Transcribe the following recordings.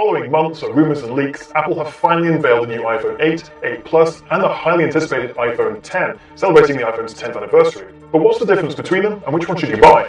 Following months of rumours and leaks, Apple have finally unveiled the new iPhone 8, 8 Plus, and the highly anticipated iPhone 10, celebrating the iPhone's 10th anniversary. But what's the difference between them, and which one should you buy?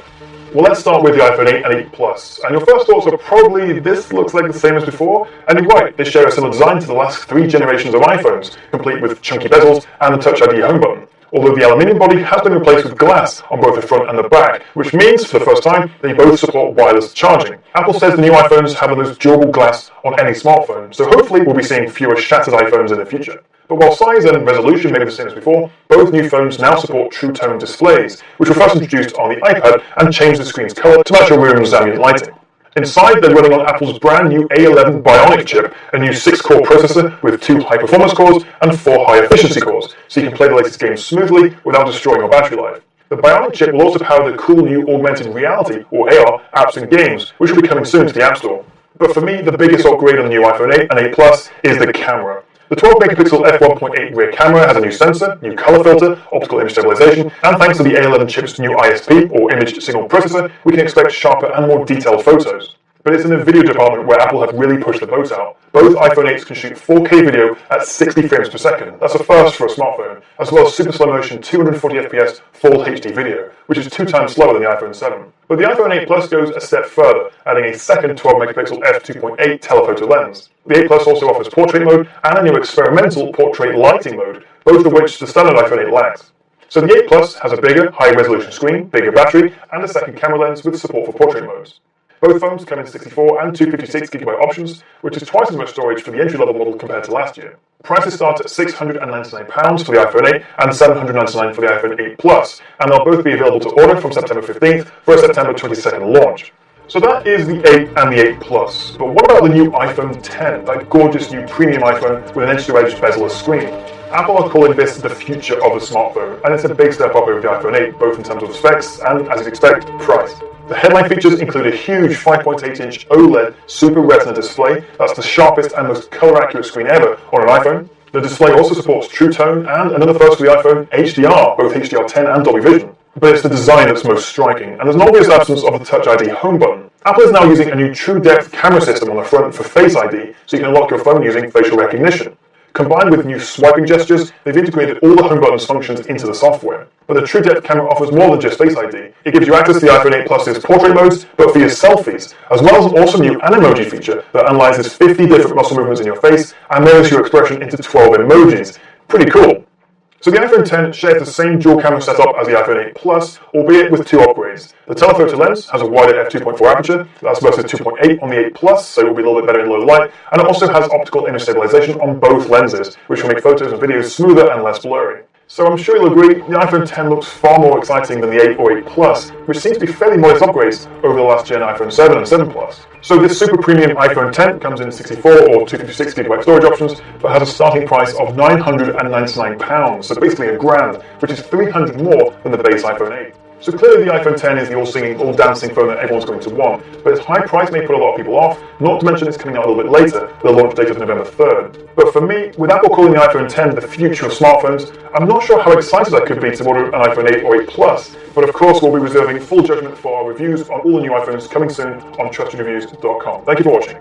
Well, let's start with the iPhone 8 and 8 Plus, and your first thoughts are probably, this looks like the same as before, and you're right, they share a similar design to the last 3 generations of iPhones, complete with chunky bezels and the Touch ID home button. Although the aluminium body has been replaced with glass on both the front and the back, which means, for the first time, they both support wireless charging. Apple says the new iPhones have those durable glass on any smartphone, so hopefully we'll be seeing fewer shattered iPhones in the future. But while size and resolution may be the same as before, both new phones now support True Tone displays, which were first introduced on the iPad and changed the screen's colour to match your room's ambient lighting. Inside, they're running on Apple's brand new A11 Bionic chip, a new 6-core processor with 2 high-performance cores and 4 high-efficiency cores, so you can play the latest games smoothly without destroying your battery life. The Bionic chip will also power the cool new augmented reality, or AR, apps and games, which will be coming soon to the App Store. But for me, the biggest upgrade on the new iPhone 8 and 8 Plus is the camera. The 12-megapixel f1.8 rear camera has a new sensor, new color filter, optical image stabilization, and thanks to the A11 chip's new ISP, or image signal processor, we can expect sharper and more detailed photos. But it's in the video department where Apple have really pushed the boat out. Both iPhone 8s can shoot 4K video at 60 frames per second. That's a first for a smartphone, as well as super slow motion 240 FPS full HD video, which is 2 times slower than the iPhone 7. But the iPhone 8 Plus goes a step further, adding a second 12-megapixel f2.8 telephoto lens. The 8 Plus also offers portrait mode and a new experimental portrait lighting mode, both of which the standard iPhone 8 lacks. So the 8 Plus has a bigger, high-resolution screen, bigger battery, and a second camera lens with support for portrait modes. Both phones come in 64 and 256GB options, which is twice as much storage for the entry-level model compared to last year. Prices start at £699 for the iPhone 8 and £799 for the iPhone 8 Plus, and they'll both be available to order from September 15th for a September 22nd launch. So that is the 8 and the 8 Plus, but what about the new iPhone 10, that gorgeous new premium iPhone with an edge-to-edge bezel-less screen? Apple are calling this the future of the smartphone, and it's a big step up over the iPhone 8, both in terms of specs and, as you'd expect, price. The headline features include a huge 5.8-inch OLED Super Retina display. That's the sharpest and most color-accurate screen ever on an iPhone. The display also supports True Tone and, another first for the iPhone, HDR, both HDR10 and Dolby Vision. But it's the design that's most striking, and there's an obvious absence of the Touch ID home button. Apple is now using a new True Depth camera system on the front for Face ID, so you can unlock your phone using facial recognition. Combined with new swiping gestures, they've integrated all the home button's functions into the software. But the True Depth camera offers more than just Face ID. It gives you access to the iPhone 8 Plus's portrait modes, but for your selfies, as well as an awesome new Animoji feature that analyzes 50 different muscle movements in your face and mirrors your expression into 12 emojis. Pretty cool. So the iPhone 10 shares the same dual camera setup as the iPhone 8 Plus, albeit with 2 upgrades. The telephoto lens has a wider f2.4 aperture, that's versus 2.8 on the 8 Plus, so it will be a little bit better in low light, and it also has optical image stabilization on both lenses, which will make photos and videos smoother and less blurry. So I'm sure you'll agree, the iPhone 10 looks far more exciting than the 8 or 8 Plus, which seems to be fairly modest upgrades over the last gen iPhone 7 and 7 Plus. So this super premium iPhone 10 comes in 64 or 256GB storage options, but has a starting price of £999, so basically £1,000, which is £300 more than the base iPhone 8. So clearly the iPhone 10 is the all-singing, all-dancing phone that everyone's going to want, but its high price may put a lot of people off, not to mention it's coming out a little bit later, the launch date is November 3rd. But for me, with Apple calling the iPhone 10 the future of smartphones, I'm not sure how excited I could be to order an iPhone 8 or 8 Plus, but of course we'll be reserving full judgment for our reviews on all the new iPhones coming soon on trustedreviews.com. Thank you for watching.